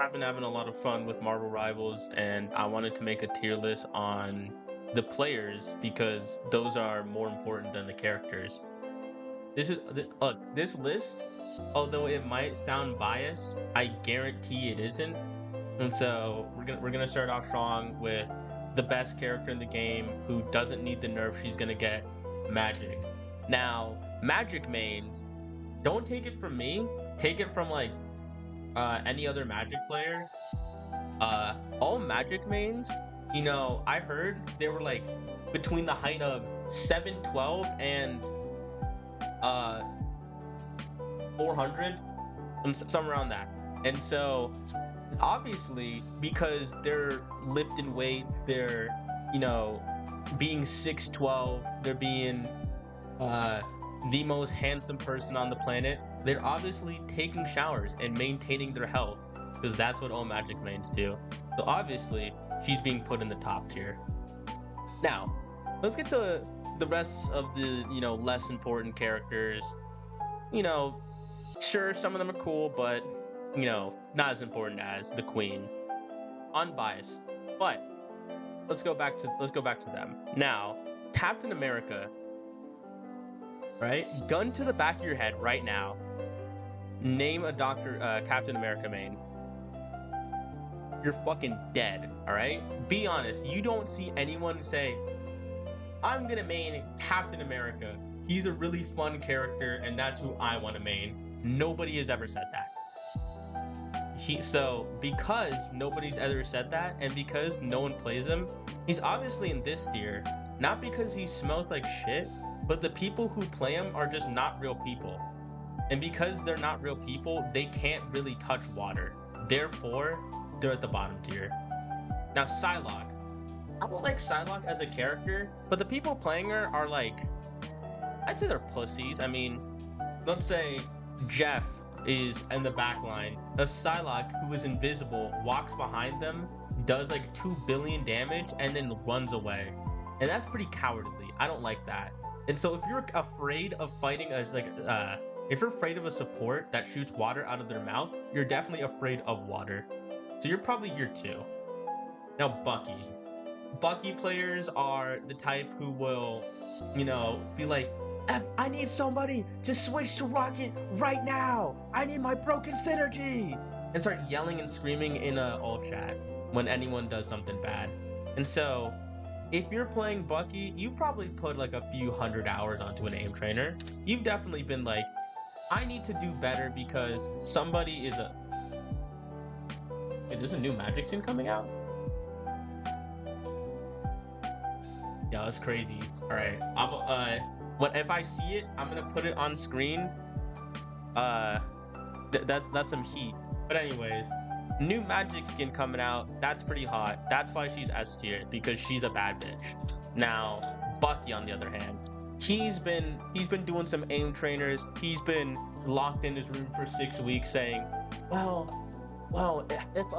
I've been having a lot of fun with Marvel Rivals, and I wanted to make a tier list on the players because those are more important than the characters. Look, this list, although it might sound biased, I guarantee it isn't. And so we're gonna start off strong with the best character in the game who doesn't need the nerf she's gonna get, Magic. Now, Magic mains, don't take it from me. Take it from like any other Magic player. All Magic mains, I heard they were like between the height of 712 and uh 400, and somewhere around that. And so obviously, because they're lifting weights, they're being 6'12", they're being the most handsome person on the planet, they're obviously taking showers and maintaining their health, because that's what all Magic mains do. So obviously she's being put in the top tier. Now let's get to the rest of the less important characters. Sure, some of them are cool, but not as important as the Queen. Unbiased. But let's go back to them. Now, Captain America, right? Gun to the back of your head right now. Name a Captain America main. You're fucking dead, all right? Be honest. You don't see anyone say, I'm gonna main Captain America. He's a really fun character, and that's who I want to main. Nobody has ever said that. So because nobody's ever said that, and because no one plays him, he's obviously in this tier. Not because he smells like shit, but the people who play him are just not real people. And because they're not real people, they can't really touch water. Therefore, they're at the bottom tier. Now, Psylocke. I don't like Psylocke as a character, but the people playing her are like, I'd say they're pussies. I mean, let's say Jeff is in the back line. A Psylocke who is invisible walks behind them, does like 2 billion damage, and then runs away. And that's pretty cowardly. I don't like that. And so if you're afraid of fighting if you're afraid of a support that shoots water out of their mouth, you're definitely afraid of water. So you're probably here too. Now, Bucky. Bucky players are the type who will, be like, I need somebody to switch to Rocket right now. I need my broken synergy. And start yelling and screaming in a all chat when anyone does something bad. And so, if you're playing Bucky, you've probably put like a few hundred hours onto an aim trainer. You've definitely been like, I need to do better because somebody is a... Hey, there's a new Magic scene coming out? Yeah, that's crazy. All right, if I see it, I'm gonna put it on screen. That's some heat. But anyways, new Magic skin coming out. That's pretty hot. That's why she's S tier, because she's a bad bitch. Now, Bucky on the other hand, he's been doing some aim trainers. He's been locked in his room for 6 weeks, saying, well, if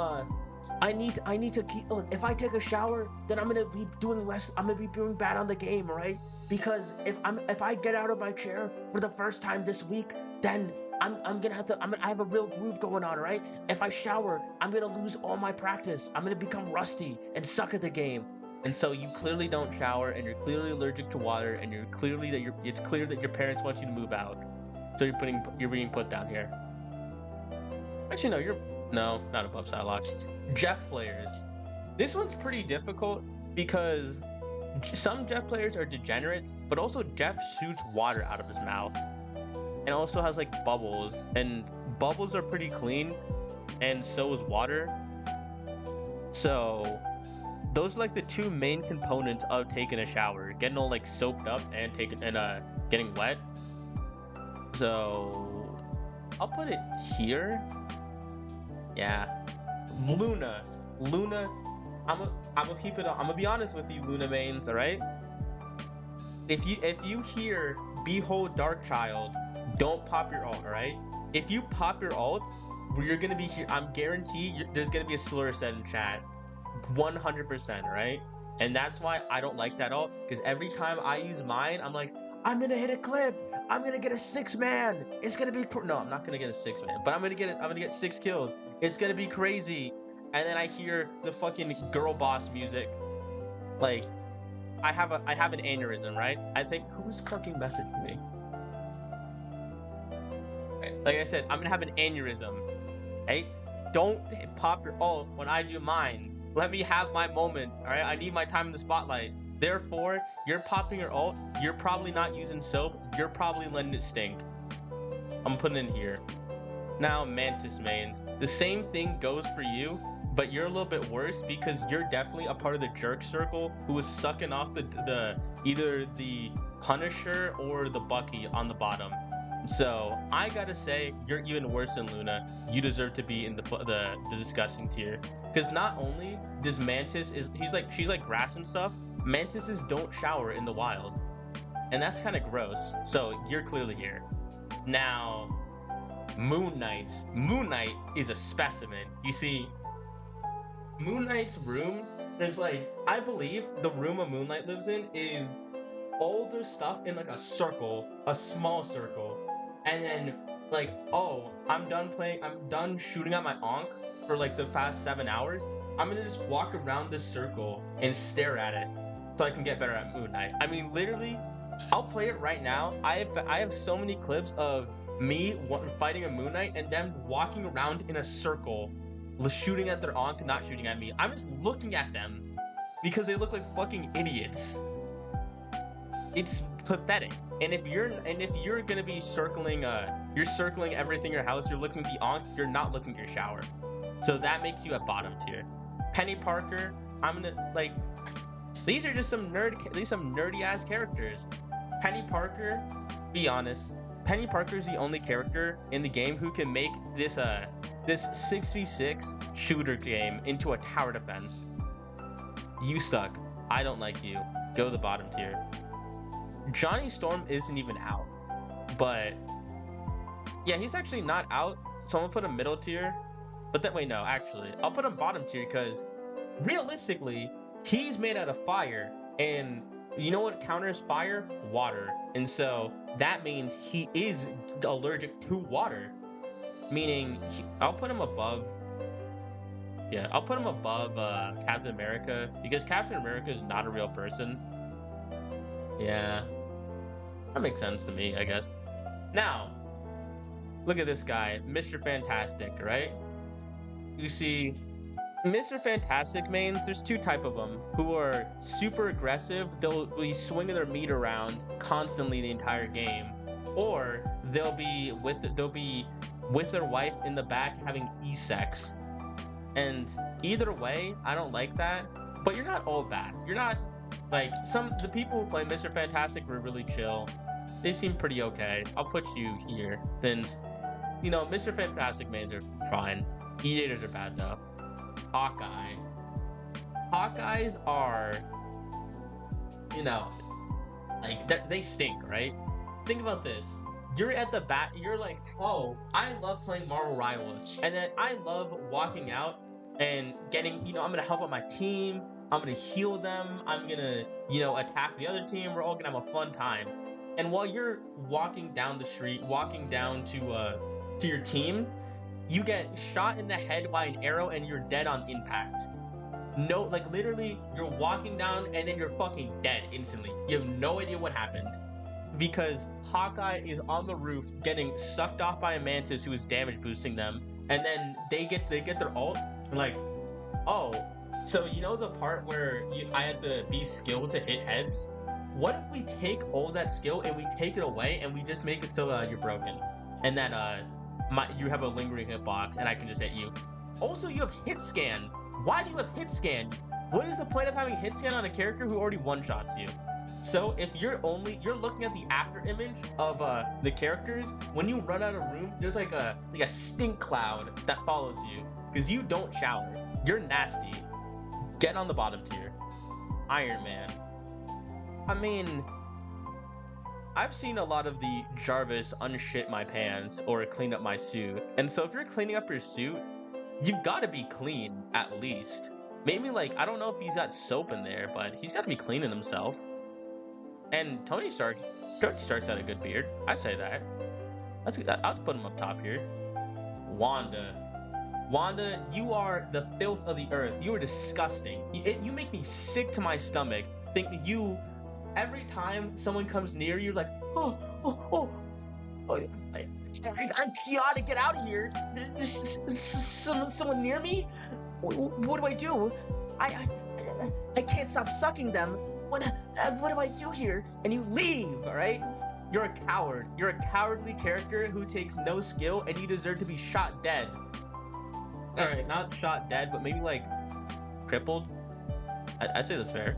I need to keep. If I take a shower, then I'm gonna be doing less. I'm gonna be doing bad on the game, right? Because if I get out of my chair for the first time this week, then I'm gonna have to. I have a real groove going on, right? If I shower, I'm gonna lose all my practice. I'm gonna become rusty and suck at the game. And so you clearly don't shower, and you're clearly allergic to water, and it's clear that your parents want you to move out. So you're being put down here. Actually, no, not above Psylocke. Jeff players. This one's pretty difficult because some Jeff players are degenerates, but also Jeff shoots water out of his mouth and also has like bubbles, and bubbles are pretty clean, and so is water. So those are like the two main components of taking a shower: getting all like soaped up and getting wet. So I'll put it here. Yeah. Luna, I'm gonna be honest with you, Luna mains, all right? If you hear "Behold Dark Child," don't pop your ult, all right? If you pop your ult, you're gonna be here. I'm guaranteed there's gonna be a slur said in chat, 100%, right? And that's why I don't like that ult, because every time I use mine, I'm like, I'm gonna hit a clip. I'm gonna get a 6-man. It's gonna be no, I'm not gonna get a 6-man, but I'm gonna get 6 kills. It's gonna be crazy. And then I hear the fucking girl boss music. Like, I have an aneurysm, right? I think who's fucking messaging me? Like I said, I'm gonna have an aneurysm. Hey, don't pop your ult when I do mine. Let me have my moment. All right, I need my time in the spotlight. Therefore, you're popping your ult. You're probably not using soap. You're probably letting it stink. I'm putting it in here. Now, Mantis mains. The same thing goes for you, but you're a little bit worse because you're definitely a part of the jerk circle who was sucking off the either the Punisher or the Bucky on the bottom. So I gotta say, you're even worse than Luna. You deserve to be in the disgusting tier. Because not only does Mantis she's like grass and stuff. Mantises don't shower in the wild, and that's kind of gross. So you're clearly here. Now, Moon Knight. Moon Knight is a specimen. You see, Moon Knight's room is like, I believe the room a Moon Knight lives in is all the stuff in like a circle, a small circle. And then, like, oh, I'm done shooting at my Ankh for like the past 7 hours. I'm gonna just walk around this circle and stare at it so I can get better at Moon Knight. I mean, literally, I'll play it right now. I have so many clips of me fighting a Moon Knight and them walking around in a circle, shooting at their Ankh, not shooting at me. I'm just looking at them because they look like fucking idiots. It's pathetic. And if you're gonna be circling you're circling everything in your house, you're looking at the Ankh, you're not looking at your shower. So that makes you a bottom tier. Penny Parker, I'm gonna like, these are just some nerdy ass characters. Penny Parker, be honest, Penny Parker is the only character in the game who can make this 6v6 shooter game into a tower defense. You suck. I don't like you. Go to the bottom tier. Johnny Storm isn't even out, but yeah, he's actually not out. So I'm gonna put him middle tier, but that way, no, actually, I'll put him bottom tier because realistically, he's made out of fire, and you know what counters fire? Water. And so that means he is allergic to water, meaning I'll put him above. Yeah, I'll put him above Captain America because Captain America is not a real person. Yeah, that makes sense to me, I guess. Now, look at this guy, Mr. Fantastic, right? You see, Mr. Fantastic mains, there's two type of them who are super aggressive. They'll be swinging their meat around constantly the entire game, or they'll be with their wife in the back having e-sex. And either way, I don't like that. But you're not all bad. You're not like the people who play Mr. Fantastic were really chill. They seem pretty okay. I'll put you here. Then, you know, Mr. Fantastic mains are fine. E-daters are bad though. Hawkeye. Hawkeyes are, you know, like they stink, right? Think about this. You're at the bat, you're like, oh, I love playing Marvel Rivals. And then I love walking out and getting, you know, I'm gonna help out my team, I'm gonna heal them, I'm gonna, you know, attack the other team, we're all gonna have a fun time. And while you're walking down the street, walking down to your team, you get shot in the head by an arrow and you're dead on impact. No, like literally, you're walking down and then you're fucking dead instantly. You have no idea what happened. Because Hawkeye is on the roof getting sucked off by a Mantis who is damage boosting them, and then they get their ult, and like, oh, so you know the part where I had to be skilled to hit heads? What if we take all that skill and we take it away and we just make it so you're broken, and then you have a lingering hitbox and I can just hit you. Also, you have hit scan. Why do you have hit scan? What is the point of having hit scan on a character who already one-shots you? So if you're looking at the after image of the characters, when you run out of room, there's like a stink cloud that follows you because you don't shower. You're nasty. Get on the bottom tier. Iron Man. I mean, I've seen a lot of the Jarvis unshit my pants or clean up my suit. And so if you're cleaning up your suit, you've got to be clean at least. Maybe like, I don't know if he's got soap in there, but he's got to be cleaning himself. And Tony Stark, George Stark's got a good beard. I'd say that. I'll put him up top here. Wanda. Wanda, you are the filth of the earth. You are disgusting. You make me sick to my stomach. Think you, every time someone comes near you, like, oh, oh, oh, oh I gotta get out of here. There's someone near me. What do? I, I can't stop sucking them. What do I do here? And you leave, all right? You're a coward. You're a cowardly character who takes no skill, and you deserve to be shot dead. All right, not shot dead, but maybe like crippled. I say that's fair.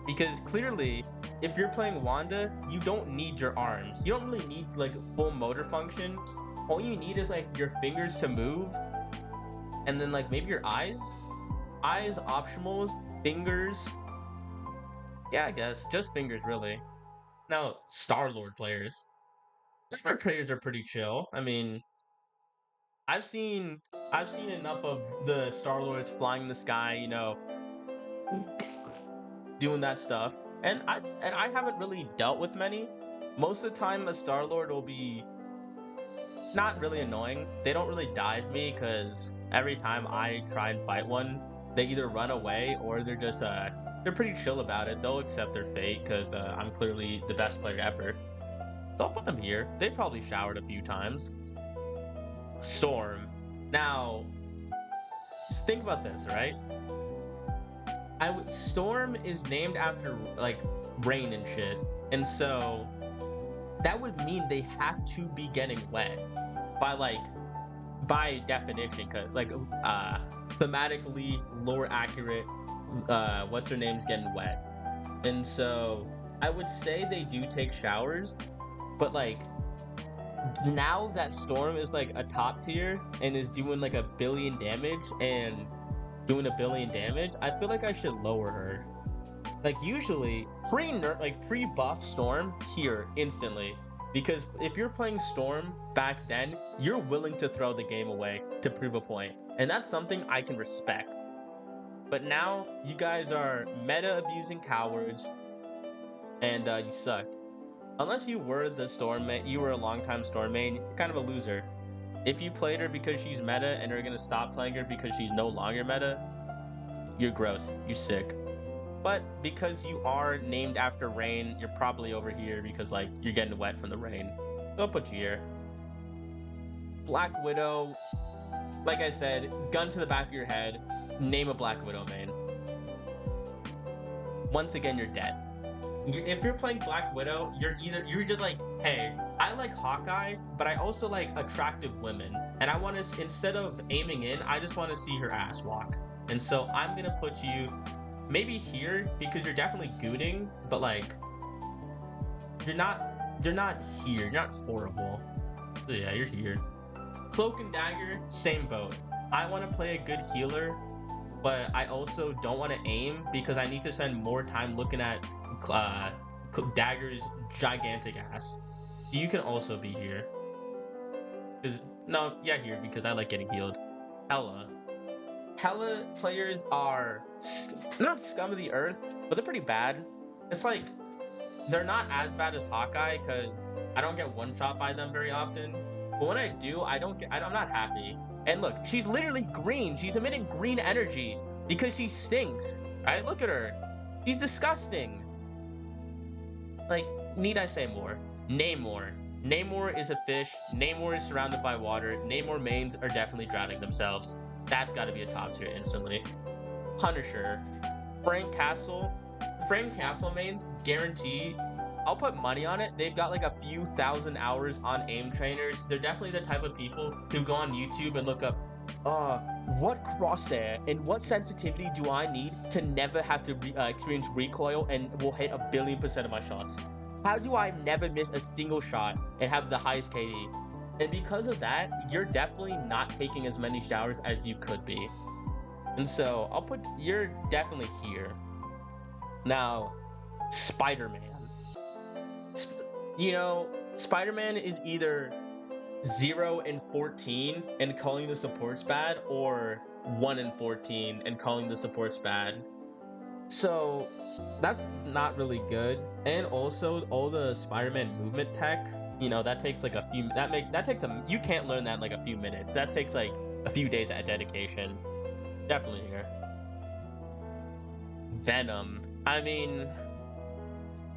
Because clearly, if you're playing Wanda, you don't need your arms. You don't really need like full motor function. All you need is like your fingers to move, and then like maybe your eyes. Eyes optionals, fingers. Yeah, I guess just fingers really. Now Star-Lord players. Star-Lord players are pretty chill. I mean, I've seen enough of the Star-Lords flying in the sky, you know, doing that stuff. And I haven't really dealt with many. Most of the time a Star-Lord will be not really annoying. They don't really dive me because every time I try and fight one, they either run away or they're just they're pretty chill about it. They'll accept their fate because I'm clearly the best player ever. So I'll put them here. They probably showered a few times. Storm. Now, just think about this, right? Storm is named after like rain and shit, and so that would mean they have to be getting wet by definition, cause like thematically lore accurate. What's her name's getting wet, and so I would say they do take showers, but like now that Storm is like a top tier and is doing like 1 billion damage and doing 1 billion damage, I feel like I should lower her. Like usually pre-buff Storm here instantly, because if you're playing Storm back then, you're willing to throw the game away to prove a point, and that's something I can respect. But now you guys are meta abusing cowards, and you suck. Unless you were the Storm main, you were a long-time Storm main, you're kind of a loser. If you played her because she's meta and are gonna stop playing her because she's no longer meta, you're gross. You're sick. But because you are named after rain, you're probably over here because like you're getting wet from the rain. So I'll put you here. Black Widow, like I said, gun to the back of your head, name a Black Widow main. Once again, you're dead. If you're playing Black Widow, you're just like, hey, I like Hawkeye, but I also like attractive women, and I want to, instead of aiming in, I just want to see her ass walk. And so I'm gonna put you maybe here because you're definitely gooning, but like you're not here. You're not horrible. So yeah, you're here. Cloak and Dagger, same boat. I want to play a good healer, but I also don't want to aim because I need to spend more time looking at Dagger's gigantic ass. You can also be here. Here because I like getting healed. Hella players are not scum of the earth, but they're pretty bad. It's like they're not as bad as Hawkeye because I don't get one shot by them very often. But when I do, I'm not happy. And look, she's literally green. She's emitting green energy because she stinks. Right? Look at her. She's disgusting. Like, need I say more? Namor. Namor is a fish. Namor is surrounded by water. Namor mains are definitely drowning themselves. That's got to be a top tier instantly. Punisher. Frank Castle mains, guarantee. I'll put money on it. They've got like a few thousand hours on aim trainers. They're definitely the type of people who go on YouTube and look up, what crosshair and what sensitivity do I need to never have to experience recoil and will hit 1 billion% of my shots? How do I never miss a single shot and have the highest KD? And because of that, you're definitely not taking as many showers as you could be. And so you're definitely here. Now, Spider-Man. Spider-Man is either 0 and 14 and calling the supports bad, or 1 and 14 and calling the supports bad. So that's not really good. And also all the Spider-Man movement tech, you know, that takes like a few that takes you can't learn that in like a few minutes. That takes like a few days of dedication. Definitely here. Venom. I mean,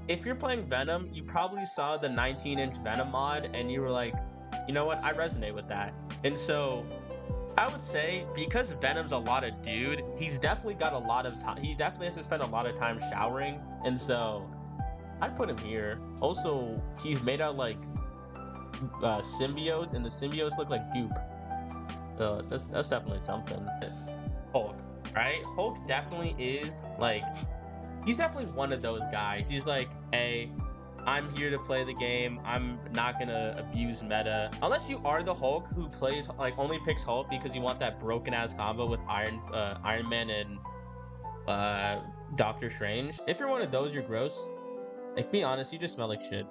if you're playing Venom, you probably saw the 19-inch Venom mod and you were like, you know what, I resonate with that. And so I would say because Venom's a lot of dude, he's definitely got a lot of time. He definitely has to spend a lot of time showering, and so I'd put him here. Also, he's made out like symbiotes, and the symbiotes look like goop. That's definitely something. Hulk, right? Hulk definitely is like he's definitely one of those guys. He's like, hey, I'm here to play the game. I'm not gonna abuse meta. Unless you are the Hulk who plays like only picks Hulk because you want that broken ass combo with Iron Man and Doctor Strange. If you're one of those, you're gross. Like, be honest, you just smell like shit.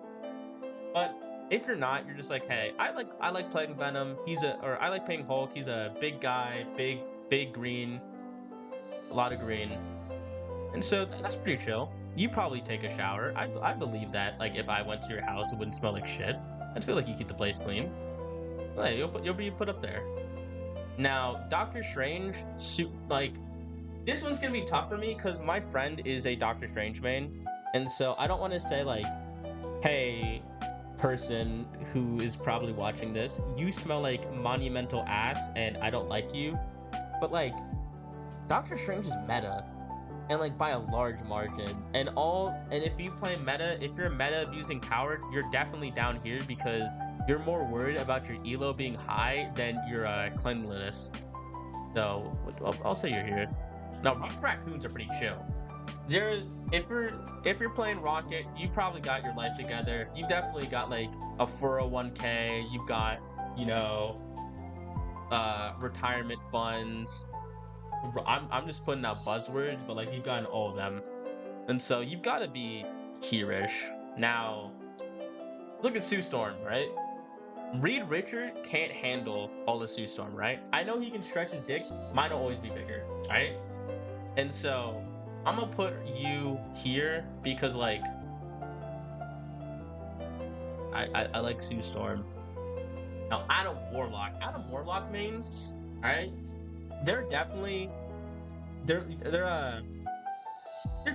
But if you're not, you're just like, hey, I like playing Venom. I like playing Hulk. He's a big guy, big green, a lot of green, and so that's pretty chill. You probably take a shower. I believe that. Like, if I went to your house, it wouldn't smell like shit. I feel like you keep the place clean. Like, you'll be put up there. Now, Doctor Strange, like, this one's gonna be tough for me because my friend is a Doctor Strange main, and so I don't want to say like, hey, person who is probably watching this, you smell like monumental ass, and I don't like you. But like, Doctor Strange is meta. And like by a large margin, and if you play meta, if you're a meta abusing coward, you're definitely down here because you're more worried about your elo being high than your cleanliness. So I'll say you're here. Now Rocket Raccoons are pretty chill. If you're playing Rocket, you probably got your life together. You definitely got like a 401k. You've got, you know, retirement funds. I'm just putting out buzzwords, but like you've gotten all of them, and so you've got to be here-ish. Now, look at Sue Storm, right? Reed Richard can't handle all of Sue Storm, right? I know he can stretch his dick. Mine will always be bigger, right? And so I'm gonna put you here because like I like Sue Storm. Now Adam Warlock mains, all right? They're definitely they're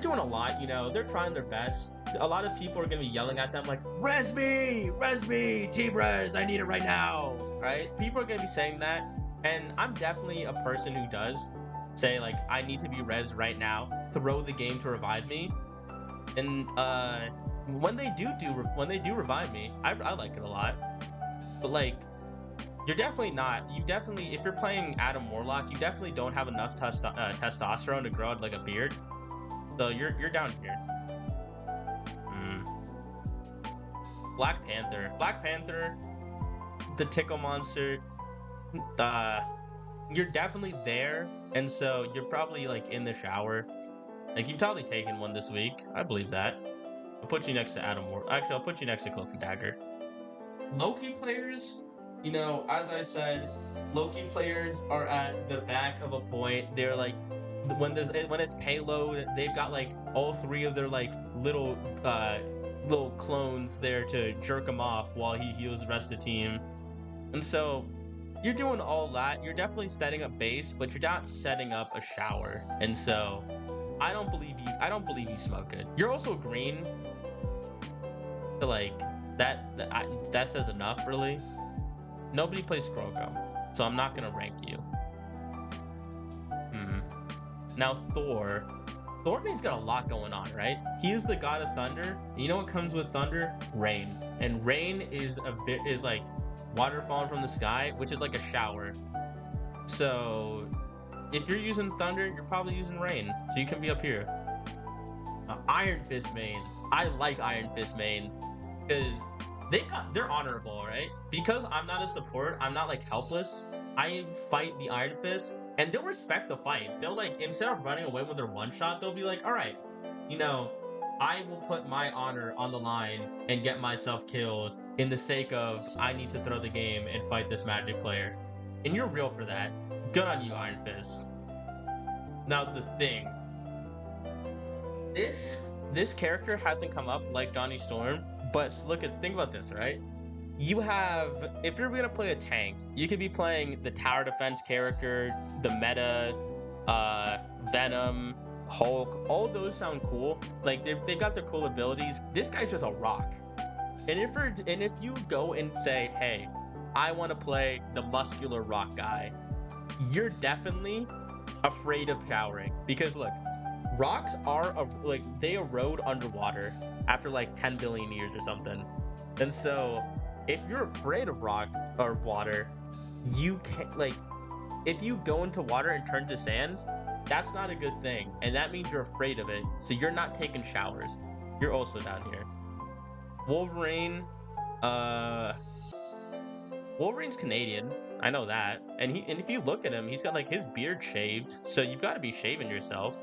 doing a lot, you know. They're trying their best. A lot of people are gonna be yelling at them like, res me, team res, I need it right now, right? People are gonna be saying that, and I'm definitely a person who does say like, I need to be res right now, throw the game to revive me. And when they do revive me, I like it a lot. But like, you're definitely not. If you're playing Adam Warlock, you definitely don't have enough testosterone to grow out like a beard. So you're down here. Black Panther, the Tickle Monster. You're definitely there, and so you're probably like in the shower. Like, you've probably taken one this week. I believe that. I'll put you next to Adam Warlock. Actually, I'll put you next to Cloak and Dagger. Loki players. You know, as I said, Loki players are at the back of a point. They're like, when it's payload, they've got like all three of their like little clones there to jerk him off while he heals the rest of the team. And so you're doing all that. You're definitely setting up base, but you're not setting up a shower. And so I don't believe you smoke it. You're also green. So like that says enough, really. Nobody plays Scrolgo, so I'm not gonna rank you. Now Thor means got a lot going on, right? He is the god of thunder. You know what comes with thunder? Rain. And rain is like water falling from the sky, which is like a shower. So if you're using thunder, you're probably using rain. So you can be up here. Iron Fist mains. I like Iron Fist mains because they're honorable, right? Because I'm not a support, I'm not like helpless. I fight the Iron Fist, and they'll respect the fight. They'll like, instead of running away with their one shot, they'll be like, all right, you know, I will put my honor on the line and get myself killed in the sake of I need to throw the game and fight this Magic player. And you're real for that. Good on you, Iron Fist. Now the thing. this character hasn't come up like Johnny Storm, but think about this, right? You have, if you're gonna play a tank, you could be playing the tower defense character, the meta, Venom, Hulk. All those sound cool. Like they've got their cool abilities. This guy's just a rock. And if you go and say, hey, I want to play the muscular rock guy, you're definitely afraid of showering, because look, rocks are they erode underwater after like 10 billion years or something. And so if you're afraid of rock or water, you can't, like, if you go into water and turn to sand, that's not a good thing, and that means you're afraid of it, so you're not taking showers. You're also down here. Wolverine's Canadian, I know that, and if you look at him, he's got like his beard shaved, so you've got to be shaving yourself.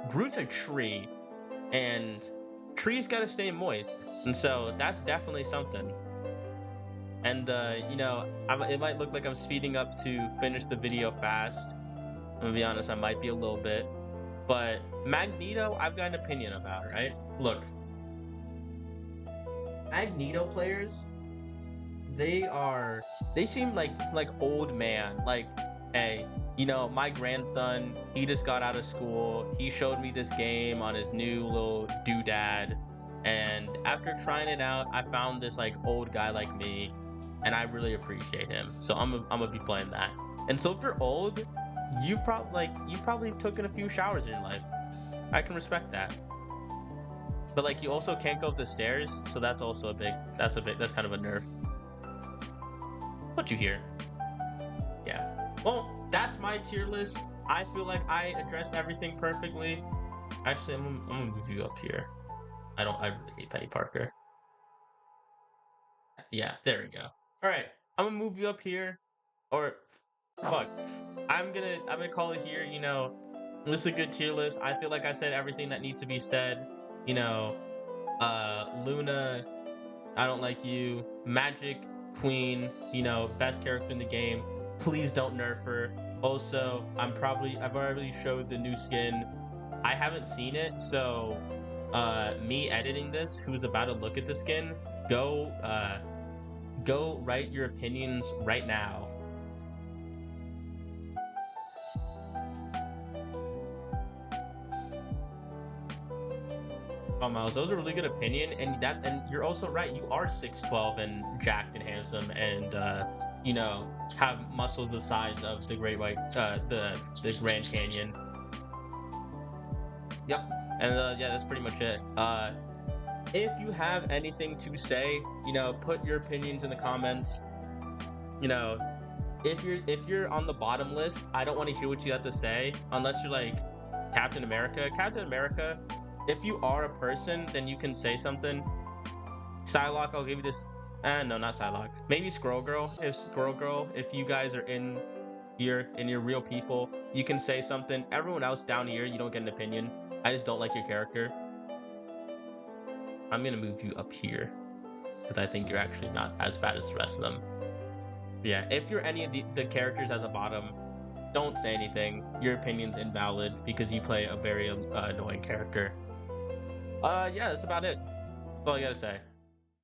Groot's a tree, and trees got to stay moist, and so that's definitely something. And you know, it might look like I'm speeding up to finish the video fast. I'm gonna be honest, I might be a little bit, but Magneto, I've got an opinion about, right? Look, Magneto players, they seem like old man. Like, hey, you know, my grandson, he just got out of school, he showed me this game on his new little doodad, and after trying it out, I found this like old guy like me, and I really appreciate him, so I'm gonna be playing that. And so if you're old, you've probably taken a few showers in your life. I can respect that. But like, you also can't go up the stairs, so that's also that's kind of a nerf. Put you here. Yeah. Well, that's my tier list. I feel like I addressed everything perfectly. Actually, I'm gonna move you up here. I really hate Penny Parker. Yeah, there we go. All right, I'm gonna move you up here, or fuck, I'm gonna call it here. You know, this is a good tier list. I feel like I said everything that needs to be said. You know, Luna, I don't like you. Magic Queen, you know, best character in the game. Please don't nerf her. Also, I've already showed the new skin. I haven't seen it, so me editing this, who's about to look at the skin, go write your opinions right now. Oh, Miles, that was a really good opinion, and you're also right. You are 6'12" and jacked and handsome, and you know, have muscles the size of the Great White, the Grand Canyon. Yep, and yeah, that's pretty much it. If you have anything to say, you know, put your opinions in the comments. You know, if you're on the bottom list, I don't want to hear what you have to say unless you're like Captain America. Captain America, if you are a person, then you can say something. Psylocke, I'll give you this. No, not Psylocke. Maybe Squirrel Girl. If you guys are in your real people, you can say something. Everyone else down here, you don't get an opinion. I just don't like your character. I'm gonna move you up here because I think you're actually not as bad as the rest of them. Yeah, if you're any of the characters at the bottom, don't say anything. Your opinion's invalid because you play a very annoying character. Yeah, that's about it. That's all I gotta say.